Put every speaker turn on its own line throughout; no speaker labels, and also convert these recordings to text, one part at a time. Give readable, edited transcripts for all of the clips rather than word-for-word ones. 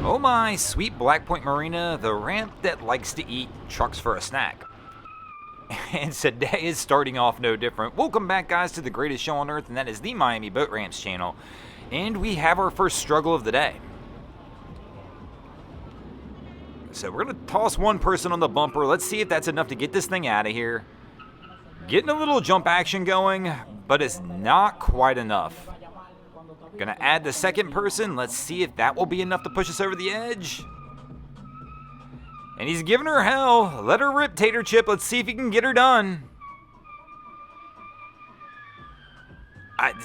Oh my, sweet black Point Marina, the ramp that likes to eat trucks for a snack. And today is starting off no different. Welcome back, guys, to the greatest show on earth, and that is the Miami Boat Ramps channel. And we have our first struggle of the day. So we're going to toss one person on the bumper. Let's see if that's enough to get this thing out of here. Getting a little jump action going, but it's not quite enough. Gonna add the second person. Let's see if that will be enough to push us over the edge. And he's giving her hell. Let her rip, Tater Chip. Let's see if he can get her done.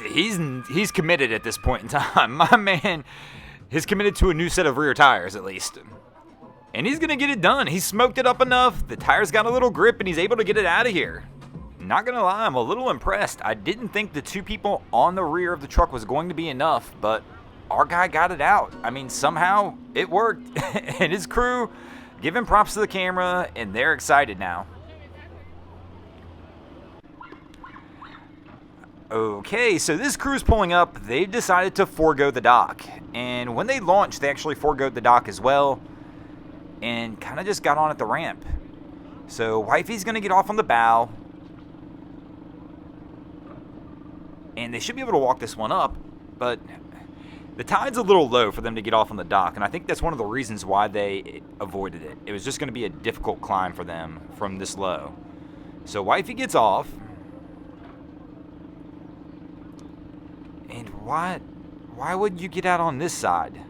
He's committed at this point in time. My man is committed to a new set of rear tires, at least. And he's gonna get it done. He smoked it up enough. The tires got a little grip, and he's able to get it out of here. Not gonna lie, I'm a little impressed. I didn't think the two people on the rear of the truck was going to be enough, but our guy got it out. I mean, somehow it worked. And his crew, give him props to the camera, and they're excited now. Okay, so this crew's pulling up. They've decided to forego the dock. And when they launched, they actually foregoed the dock as well, and kind of just got on at the ramp. So Wifey's gonna get off on the bow. And they should be able to walk this one up, but the tide's a little low for them to get off on the dock, and I think that's one of the reasons why they avoided it. It was just going to be a difficult climb for them from this low. So Wifey gets off. And why would you get out on this side?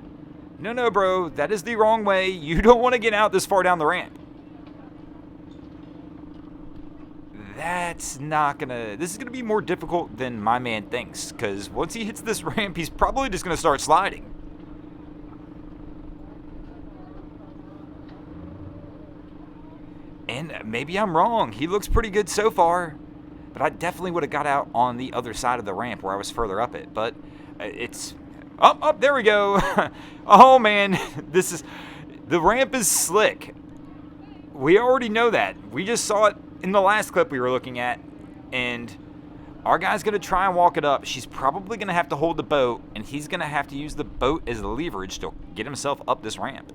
No, bro, that is the wrong way. You don't want to get out this far down the ramp. That's not gonna... This is gonna be more difficult than my man thinks, because once he hits this ramp, he's probably just gonna start sliding. And maybe I'm wrong. He looks pretty good so far, but I definitely would have got out on the other side of the ramp where I was further up it. But it's... Up, there we go. Oh, man. The ramp is slick. We already know that. We just saw it in the last clip we were looking at, and our guy's going to try and walk it up. She's probably going to have to hold the boat, and he's going to have to use the boat as leverage to get himself up this ramp.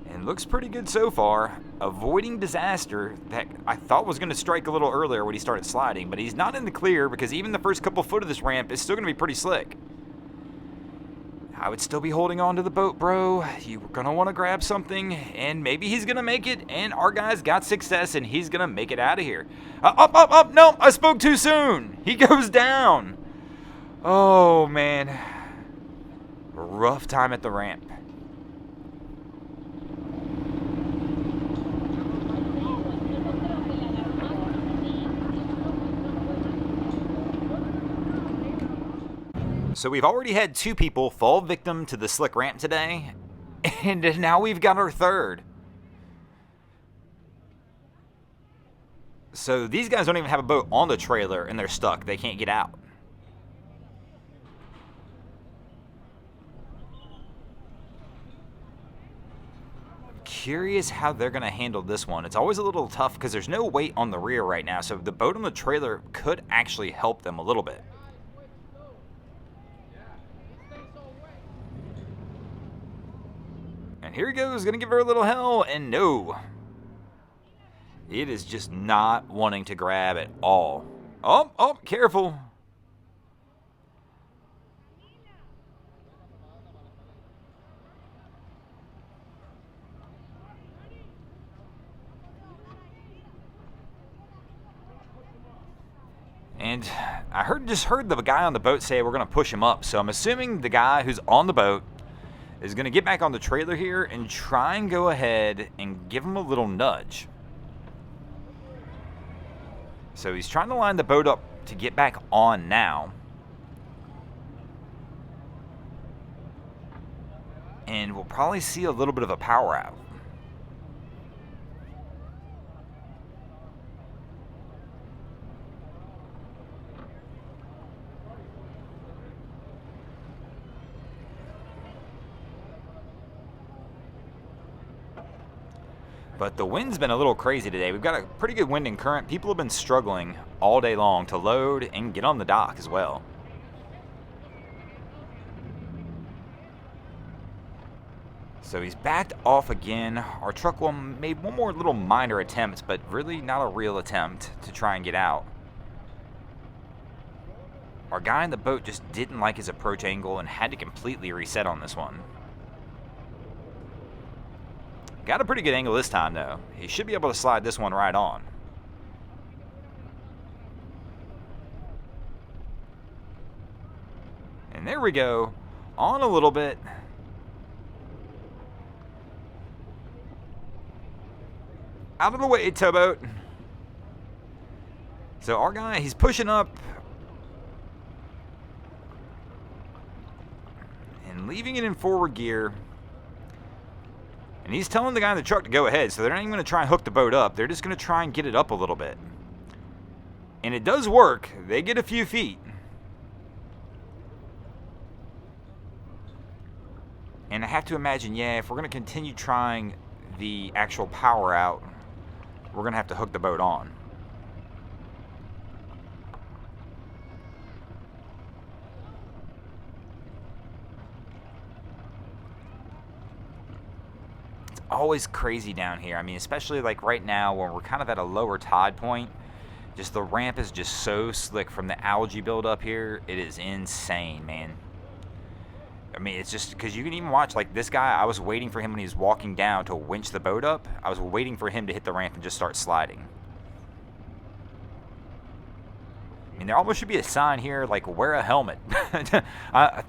And looks pretty good so far, avoiding disaster that I thought was going to strike a little earlier when he started sliding, but he's not in the clear because even the first couple foot of this ramp is still going to be pretty slick. I would still be holding on to the boat, bro. You're going to want to grab something, and maybe he's going to make it, and our guy's got success, and he's going to make it out of here. Up. No, I spoke too soon. He goes down. Oh, man. Rough time at the ramp. So we've already had two people fall victim to the slick ramp today, and now we've got our third. So these guys don't even have a boat on the trailer, and they're stuck. They can't get out. Curious how they're going to handle this one. It's always a little tough because there's no weight on the rear right now, so the boat on the trailer could actually help them a little bit. And here he goes, gonna give her a little hell, and no. It is just not wanting to grab at all. Oh, careful. And I just heard the guy on the boat say we're gonna push him up, so I'm assuming the guy who's on the boat is going to get back on the trailer here and try and go ahead and give him a little nudge. So he's trying to line the boat up to get back on now. And we'll probably see a little bit of a power out. But the wind's been a little crazy today. We've got a pretty good wind and current. People have been struggling all day long to load and get on the dock as well. So he's backed off again. Our truck made one more little minor attempt, but really not a real attempt to try and get out. Our guy in the boat just didn't like his approach angle and had to completely reset on this one. Got a pretty good angle this time, though. He should be able to slide this one right on. And there we go. On a little bit. Out of the way, towboat. So our guy, he's pushing up. And leaving it in forward gear. And he's telling the guy in the truck to go ahead, so they're not even going to try and hook the boat up. They're just going to try and get it up a little bit. And it does work. They get a few feet. And I have to imagine, yeah, if we're going to continue trying the actual power out, we're going to have to hook the boat on. Always crazy down here. I mean, especially like right now when we're kind of at a lower tide point. Just the ramp is just so slick from the algae buildup here. It is insane, man. I mean, it's just because you can even watch like this guy. I was waiting for him when he was walking down to winch the boat up. I was waiting for him to hit the ramp and just start sliding. I mean, there almost should be a sign here like wear a helmet.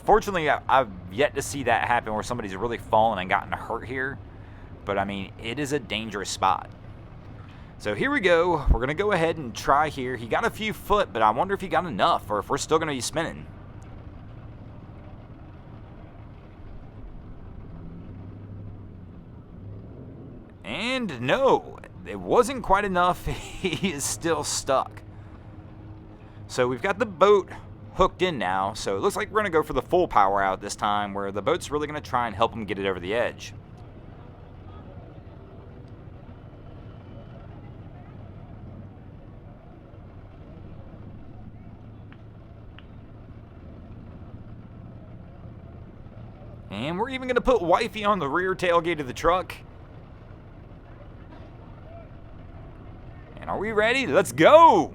Fortunately, I've yet to see that happen where somebody's really fallen and gotten hurt here. But, I mean, it is a dangerous spot. So here we go. We're going to go ahead and try here. He got a few foot, but I wonder if he got enough or if we're still going to be spinning. And no, it wasn't quite enough. He is still stuck. So we've got the boat hooked in now. So it looks like we're going to go for the full power out this time where the boat's really going to try and help him get it over the edge. And we're even going to put Wifey on the rear tailgate of the truck. And are we ready? Let's go!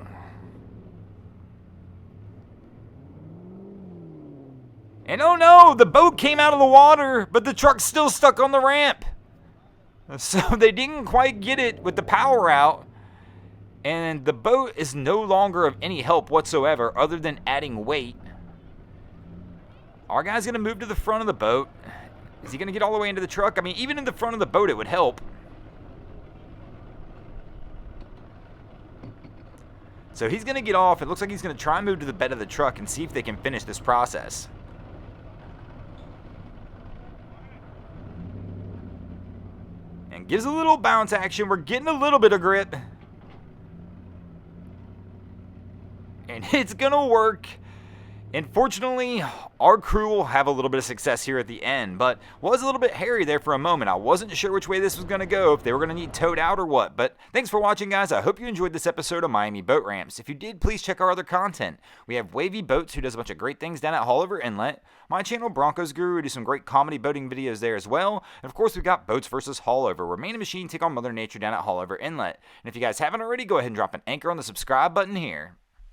And oh no, the boat came out of the water, but the truck's still stuck on the ramp. So they didn't quite get it with the power out. And the boat is no longer of any help whatsoever other than adding weight. Our guy's going to move to the front of the boat. Is he going to get all the way into the truck? I mean, even in the front of the boat, it would help. So he's going to get off. It looks like he's going to try and move to the bed of the truck and see if they can finish this process. And gives a little bounce action. We're getting a little bit of grip. And it's going to work. Unfortunately, our crew will have a little bit of success here at the end, but was a little bit hairy there for a moment. I wasn't sure which way this was going to go, if they were going to need towed out or what, but thanks for watching, guys. I hope you enjoyed this episode of Miami Boat Ramps. If you did, please check our other content. We have Wavy Boats, who does a bunch of great things down at Haulover Inlet. My channel, Broncos Guru, we do some great comedy boating videos there as well. And of course, we've got Boats vs. Haulover, where man and machine take on Mother Nature down at Haulover Inlet. And if you guys haven't already, go ahead and drop an anchor on the subscribe button here.